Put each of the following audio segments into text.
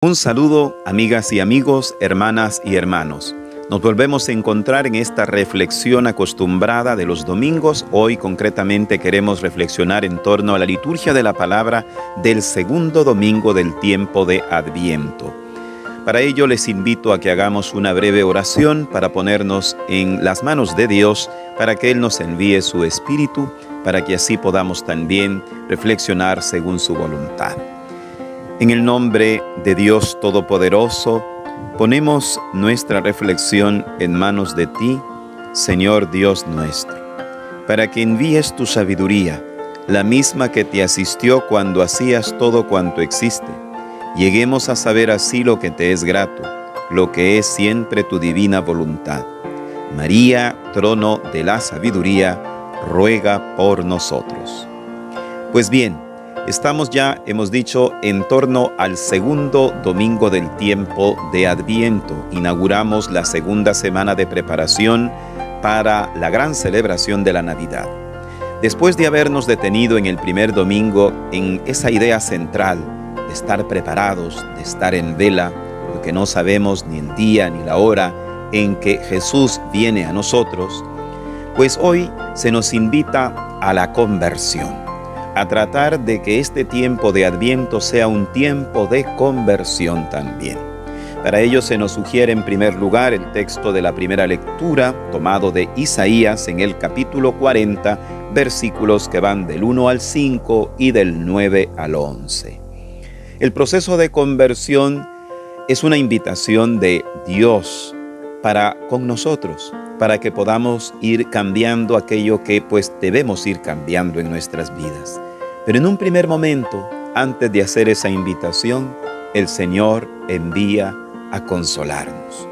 Un saludo, amigas y amigos, hermanas y hermanos. Nos volvemos a encontrar en esta reflexión acostumbrada de los domingos. Hoy concretamente queremos reflexionar en torno a la liturgia de la palabra del segundo domingo del tiempo de Adviento. Para ello les invito a que hagamos una breve oración para ponernos en las manos de Dios, para que Él nos envíe su Espíritu, para que así podamos también reflexionar según su voluntad. En el nombre de Dios Todopoderoso, ponemos nuestra reflexión en manos de ti, Señor Dios nuestro, para que envíes tu sabiduría, la misma que te asistió cuando hacías todo cuanto existe. Lleguemos a saber así lo que te es grato, lo que es siempre tu divina voluntad. María, trono de la sabiduría, ruega por nosotros. Pues bien, estamos ya, hemos dicho, en torno al segundo domingo del tiempo de Adviento. Inauguramos la segunda semana de preparación para la gran celebración de la Navidad. Después de habernos detenido en el primer domingo en esa idea central de estar preparados, de estar en vela, porque no sabemos ni el día ni la hora en que Jesús viene a nosotros, pues hoy se nos invita a la conversión, a tratar de que este tiempo de Adviento sea un tiempo de conversión también. Para ello se nos sugiere en primer lugar el texto de la primera lectura, tomado de Isaías en el capítulo 40, versículos que van del 1 al 5 y del 9 al 11. El proceso de conversión es una invitación de Dios para con nosotros, para que podamos ir cambiando aquello que debemos ir cambiando en nuestras vidas. Pero en un primer momento, antes de hacer esa invitación, el Señor envía a consolarnos.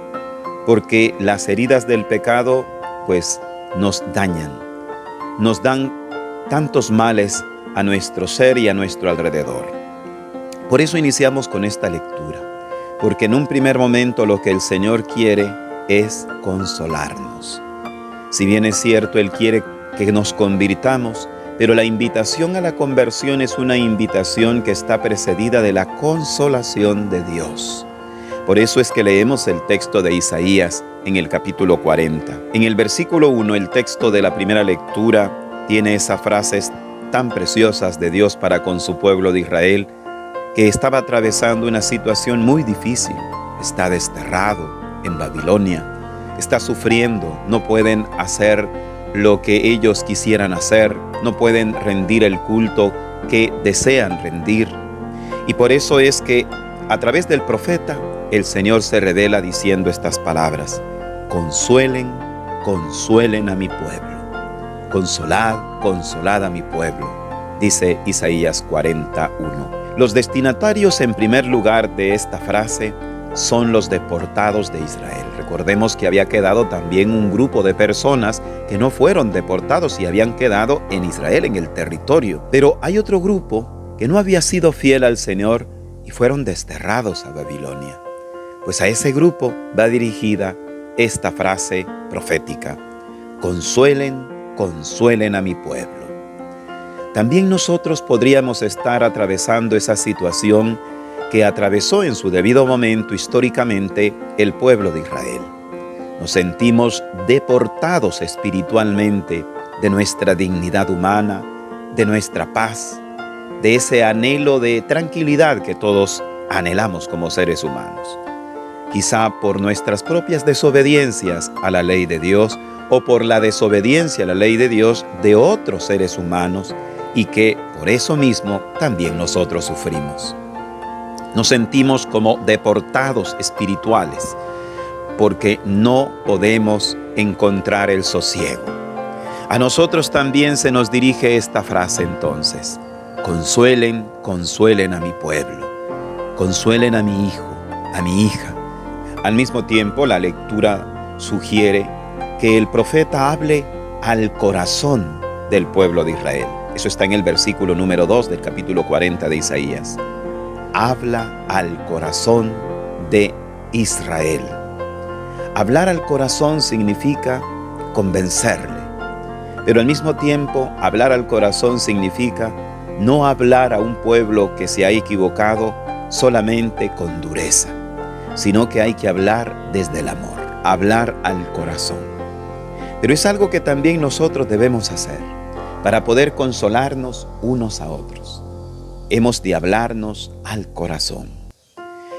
Porque las heridas del pecado, nos dañan, nos dan tantos males a nuestro ser y a nuestro alrededor. Por eso iniciamos con esta lectura, porque en un primer momento lo que el Señor quiere es consolarnos. Si bien es cierto, Él quiere que nos convirtamos, pero la invitación a la conversión es una invitación que está precedida de la consolación de Dios. Por eso es que leemos el texto de Isaías en el capítulo 40. En el versículo 1, el texto de la primera lectura tiene esas frases tan preciosas de Dios para con su pueblo de Israel, que estaba atravesando una situación muy difícil. Está desterrado en Babilonia, está sufriendo, no pueden hacer lo que ellos quisieran hacer, no pueden rendir el culto que desean rendir. Y por eso es que a través del profeta el Señor se revela diciendo estas palabras: consuelen, consuelen a mi pueblo, consolad, consolad a mi pueblo, dice Isaías 41. Los destinatarios en primer lugar de esta frase son los deportados de Israel. Recordemos que había quedado también un grupo de personas que no fueron deportados y habían quedado en Israel, en el territorio. Pero hay otro grupo que no había sido fiel al Señor y fueron desterrados a Babilonia. Pues a ese grupo va dirigida esta frase profética: consuelen, consuelen a mi pueblo. También nosotros podríamos estar atravesando esa situación que atravesó en su debido momento históricamente el pueblo de Israel. Nos sentimos deportados espiritualmente de nuestra dignidad humana, de nuestra paz, de ese anhelo de tranquilidad que todos anhelamos como seres humanos. Quizá por nuestras propias desobediencias a la ley de Dios o por la desobediencia a la ley de Dios de otros seres humanos, y que por eso mismo también nosotros sufrimos. Nos sentimos como deportados espirituales porque no podemos encontrar el sosiego. A nosotros también se nos dirige esta frase entonces: consuelen, consuelen a mi pueblo, consuelen a mi hijo, a mi hija. Al mismo tiempo, la lectura sugiere que el profeta hable al corazón del pueblo de Israel. Eso está en el versículo número 2 del capítulo 40 de Isaías. Habla al corazón de Israel. Hablar al corazón significa convencerle, pero al mismo tiempo hablar al corazón significa no hablar a un pueblo que se ha equivocado solamente con dureza, sino que hay que hablar desde el amor, hablar al corazón. Pero es algo que también nosotros debemos hacer para poder consolarnos unos a otros. Hemos de hablarnos al corazón.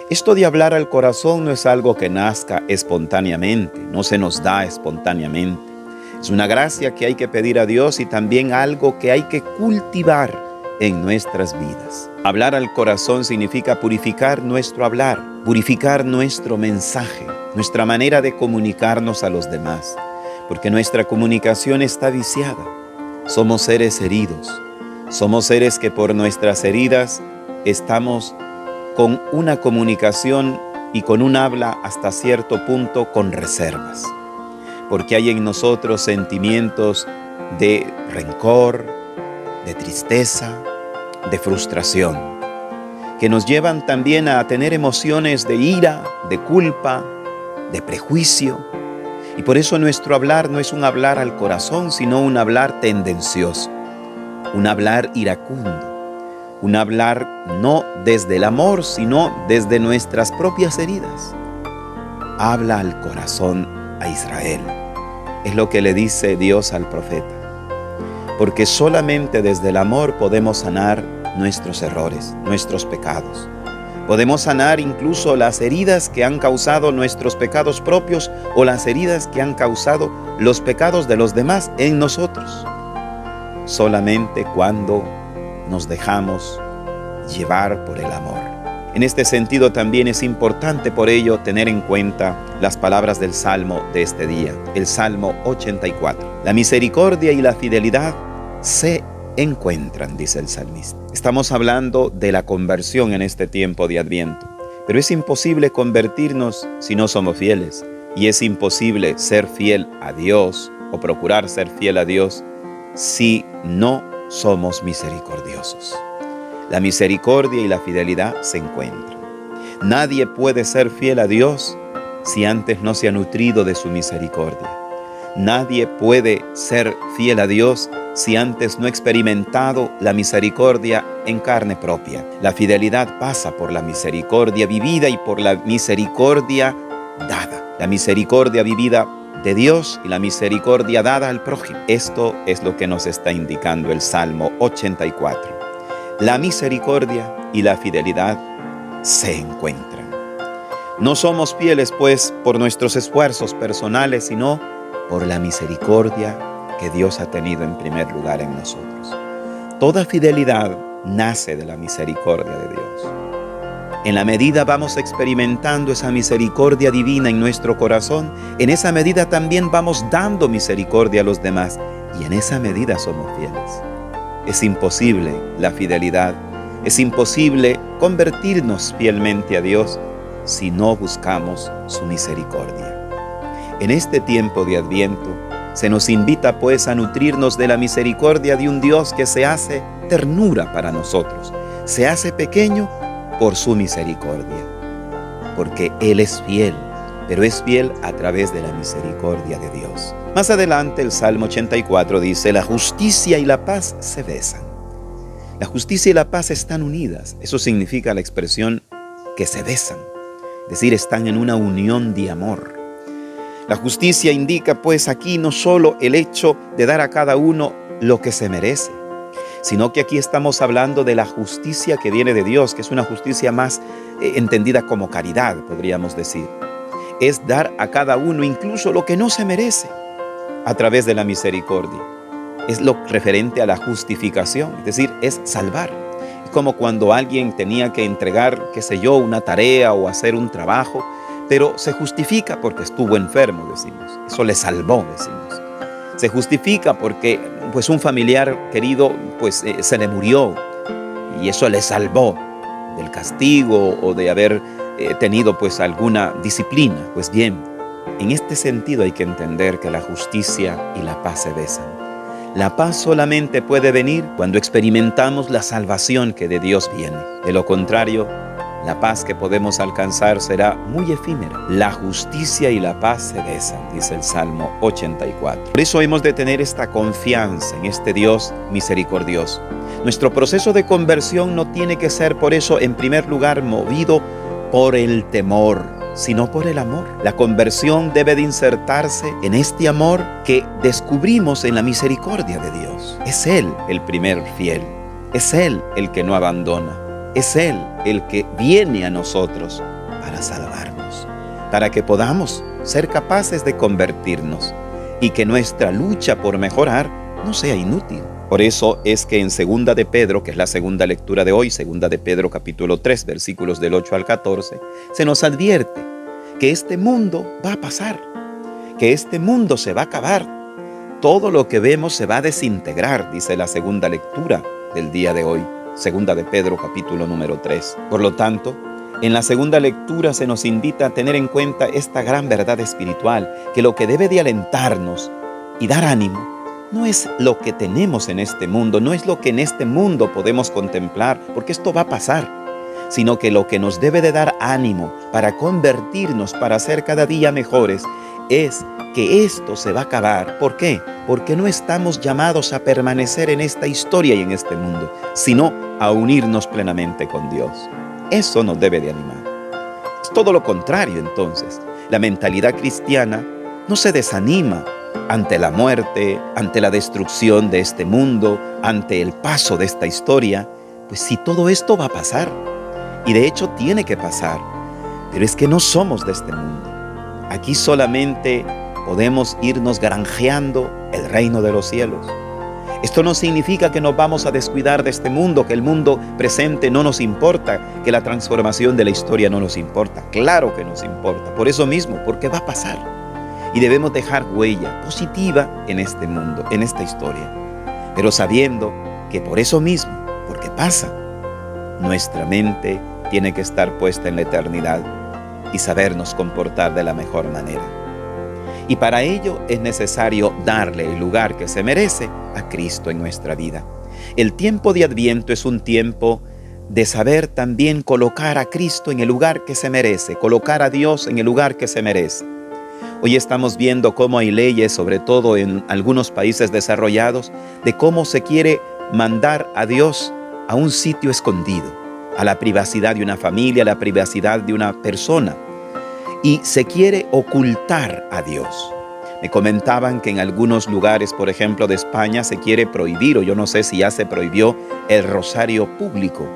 Esto de hablar al corazón no es algo que nazca espontáneamente, no se nos da espontáneamente. Es una gracia que hay que pedir a Dios y también algo que hay que cultivar en nuestras vidas. Hablar al corazón significa purificar nuestro hablar, purificar nuestro mensaje, nuestra manera de comunicarnos a los demás, porque nuestra comunicación está viciada. Somos seres heridos, somos seres que por nuestras heridas estamos con una comunicación y con un habla hasta cierto punto con reservas, porque hay en nosotros sentimientos de rencor, de tristeza, de frustración, que nos llevan también a tener emociones de ira, de culpa, de prejuicio. Y por eso nuestro hablar no es un hablar al corazón, sino un hablar tendencioso, un hablar iracundo, un hablar no desde el amor, sino desde nuestras propias heridas. Habla al corazón a Israel. Es lo que le dice Dios al profeta. Porque solamente desde el amor podemos sanar nuestros errores, nuestros pecados. Podemos sanar incluso las heridas que han causado nuestros pecados propios o las heridas que han causado los pecados de los demás en nosotros. Solamente cuando nos dejamos llevar por el amor. En este sentido también es importante por ello tener en cuenta las palabras del Salmo de este día, el Salmo 84. La misericordia y la fidelidad se encuentran, dice el salmista. Estamos hablando de la conversión en este tiempo de Adviento, pero es imposible convertirnos si no somos fieles, y es imposible ser fiel a Dios o procurar ser fiel a Dios si no somos misericordiosos. La misericordia y la fidelidad se encuentran. Nadie puede ser fiel a Dios si antes no se ha nutrido de su misericordia. Nadie puede ser fiel a Dios si antes no ha experimentado la misericordia en carne propia. La fidelidad pasa por la misericordia vivida y por la misericordia dada. La misericordia vivida de Dios y la misericordia dada al prójimo. Esto es lo que nos está indicando el Salmo 84. La misericordia y la fidelidad se encuentran. No somos fieles, pues, por nuestros esfuerzos personales, sino por la misericordia que Dios ha tenido en primer lugar en nosotros. Toda fidelidad nace de la misericordia de Dios. En la medida vamos experimentando esa misericordia divina en nuestro corazón, en esa medida también vamos dando misericordia a los demás y en esa medida somos fieles. Es imposible la fidelidad, es imposible convertirnos fielmente a Dios si no buscamos su misericordia. En este tiempo de Adviento se nos invita pues a nutrirnos de la misericordia de un Dios que se hace ternura para nosotros, se hace pequeño por su misericordia, porque Él es fiel, pero es fiel a través de la misericordia de Dios. Más adelante el Salmo 84 dice: la justicia y la paz se besan. La justicia y la paz están unidas. Eso significa la expresión que se besan, es decir, están en una unión de amor. La justicia indica pues aquí no solo el hecho de dar a cada uno lo que se merece, sino que aquí estamos hablando de la justicia que viene de Dios, que es una justicia más entendida como caridad, podríamos decir. Es dar a cada uno incluso lo que no se merece a través de la misericordia. Es lo referente a la justificación, es decir, es salvar. Es como cuando alguien tenía que entregar, qué sé yo, una tarea o hacer un trabajo, pero se justifica porque estuvo enfermo, decimos. Eso le salvó, decimos. Se justifica porque pues un familiar querido pues se le murió y eso le salvó del castigo o de haber tenido pues alguna disciplina. Pues bien, en este sentido hay que entender que la justicia y la paz se besan. La paz solamente puede venir cuando experimentamos la salvación que de Dios viene. De lo contrario, la paz que podemos alcanzar será muy efímera. La justicia y la paz se besan, dice el Salmo 84. Por eso hemos de tener esta confianza en este Dios misericordioso. Nuestro proceso de conversión no tiene que ser por eso, en primer lugar, movido por el temor, sino por el amor. La conversión debe de insertarse en este amor que descubrimos en la misericordia de Dios. Es Él el primer fiel. Es Él el que no abandona. Es Él el que viene a nosotros para salvarnos, para que podamos ser capaces de convertirnos y que nuestra lucha por mejorar no sea inútil. Por eso es que en Segunda de Pedro, que es la segunda lectura de hoy, Segunda de Pedro capítulo 3, versículos del 8 al 14, se nos advierte que este mundo va a pasar, que este mundo se va a acabar. Todo lo que vemos se va a desintegrar, dice la segunda lectura del día de hoy, Segunda de Pedro capítulo número 3. Por lo tanto, en la segunda lectura se nos invita a tener en cuenta esta gran verdad espiritual, que lo que debe de alentarnos y dar ánimo no es lo que tenemos en este mundo, no es lo que en este mundo podemos contemplar, porque esto va a pasar, sino que lo que nos debe de dar ánimo para convertirnos, para ser cada día mejores, es que esto se va a acabar. ¿Por qué? Porque no estamos llamados a permanecer en esta historia y en este mundo, sino a unirnos plenamente con Dios. Eso nos debe de animar. Es todo lo contrario entonces. La mentalidad cristiana no se desanima ante la muerte, ante la destrucción de este mundo, ante el paso de esta historia. Pues si todo esto va a pasar, y de hecho tiene que pasar, pero es que no somos de este mundo. Aquí solamente podemos irnos granjeando el reino de los cielos. Esto no significa que nos vamos a descuidar de este mundo, que el mundo presente no nos importa, que la transformación de la historia no nos importa. Claro que nos importa, por eso mismo, porque va a pasar. Y debemos dejar huella positiva en este mundo, en esta historia. Pero sabiendo que por eso mismo, porque pasa, nuestra mente tiene que estar puesta en la eternidad y sabernos comportar de la mejor manera. Y para ello es necesario darle el lugar que se merece a Cristo en nuestra vida. El tiempo de Adviento es un tiempo de saber también colocar a Cristo en el lugar que se merece, colocar a Dios en el lugar que se merece. Hoy estamos viendo cómo hay leyes, sobre todo en algunos países desarrollados, de cómo se quiere mandar a Dios a un sitio escondido, a la privacidad de una familia, a la privacidad de una persona. Y se quiere ocultar a Dios. Me comentaban que en algunos lugares, por ejemplo de España, se quiere prohibir, o yo no sé si ya se prohibió, el rosario público.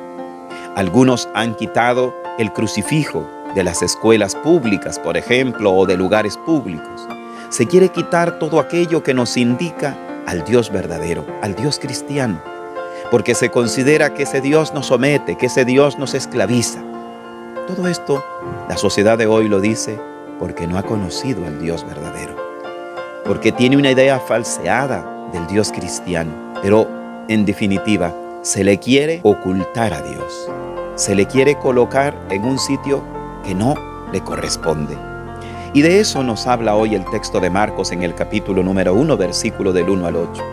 Algunos han quitado el crucifijo de las escuelas públicas, por ejemplo, o de lugares públicos. Se quiere quitar todo aquello que nos indica al Dios verdadero, al Dios cristiano, porque se considera que ese Dios nos somete, que ese Dios nos esclaviza. Todo esto, la sociedad de hoy lo dice porque no ha conocido al Dios verdadero, porque tiene una idea falseada del Dios cristiano. Pero, en definitiva, se le quiere ocultar a Dios. Se le quiere colocar en un sitio que no le corresponde. Y de eso nos habla hoy el texto de Marcos en el capítulo número 1, versículo del 1 al 8.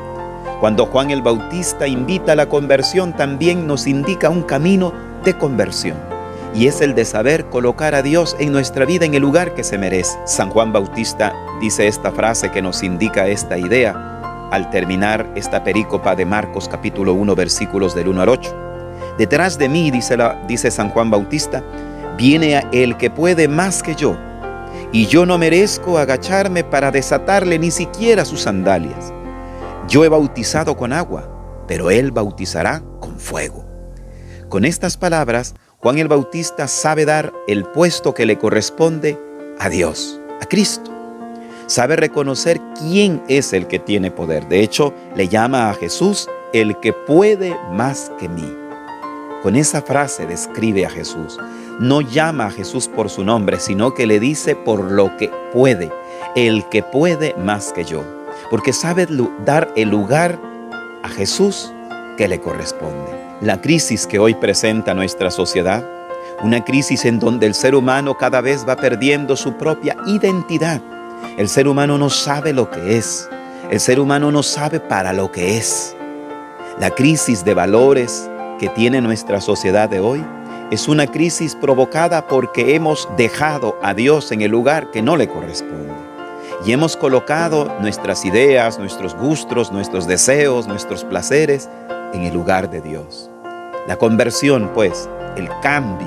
Cuando Juan el Bautista invita a la conversión, también nos indica un camino de conversión. Y es el de saber colocar a Dios en nuestra vida en el lugar que se merece. San Juan Bautista dice esta frase que nos indica esta idea al terminar esta perícopa de Marcos capítulo 1, versículos del 1 al 8. Detrás de mí, dice San Juan Bautista, viene el que puede más que yo, y yo no merezco agacharme para desatarle ni siquiera sus sandalias. Yo he bautizado con agua, pero él bautizará con fuego. Con estas palabras, Juan el Bautista sabe dar el puesto que le corresponde a Dios, a Cristo. Sabe reconocer quién es el que tiene poder. De hecho, le llama a Jesús el que puede más que mí. Con esa frase describe a Jesús. No llama a Jesús por su nombre, sino que le dice por lo que puede, el que puede más que yo. Porque sabe dar el lugar a Jesús que le corresponde. La crisis que hoy presenta nuestra sociedad, una crisis en donde el ser humano cada vez va perdiendo su propia identidad. El ser humano no sabe lo que es. El ser humano no sabe para lo que es. La crisis de valores que tiene nuestra sociedad de hoy Es una crisis provocada porque hemos dejado a Dios en el lugar que no le corresponde. Y hemos colocado nuestras ideas, nuestros gustos, nuestros deseos, nuestros placeres en el lugar de Dios. La conversión, pues, el cambio,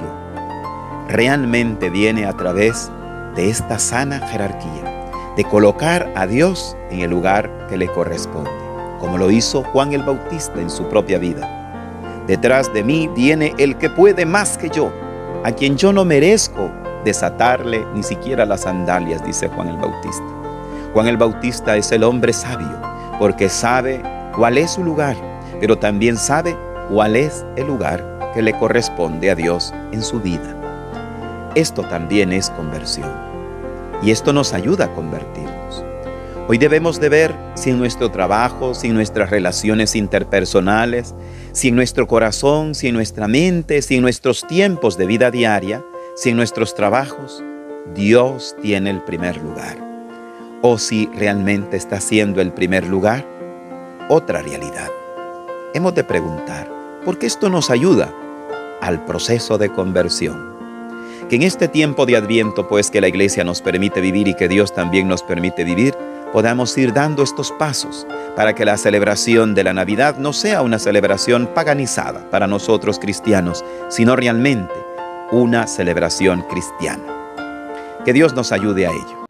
realmente viene a través de esta sana jerarquía, de colocar a Dios en el lugar que le corresponde, como lo hizo Juan el Bautista en su propia vida. Detrás de mí viene el que puede más que yo, a quien yo no merezco desatarle ni siquiera las sandalias, dice Juan el Bautista. Juan el Bautista es el hombre sabio, porque sabe cuál es su lugar, pero también sabe cuál es el lugar que le corresponde a Dios en su vida. Esto también es conversión, y esto nos ayuda a convertirnos. Hoy debemos de ver si en nuestro trabajo, si en nuestras relaciones interpersonales, si en nuestro corazón, si en nuestra mente, si en nuestros tiempos de vida diaria, si en nuestros trabajos, Dios tiene el primer lugar. O si realmente está siendo el primer lugar otra realidad. Hemos de preguntar, porque esto nos ayuda al proceso de conversión. Que en este tiempo de Adviento, pues, que la Iglesia nos permite vivir y que Dios también nos permite vivir, podamos ir dando estos pasos para que la celebración de la Navidad no sea una celebración paganizada para nosotros cristianos, sino realmente una celebración cristiana. Que Dios nos ayude a ello.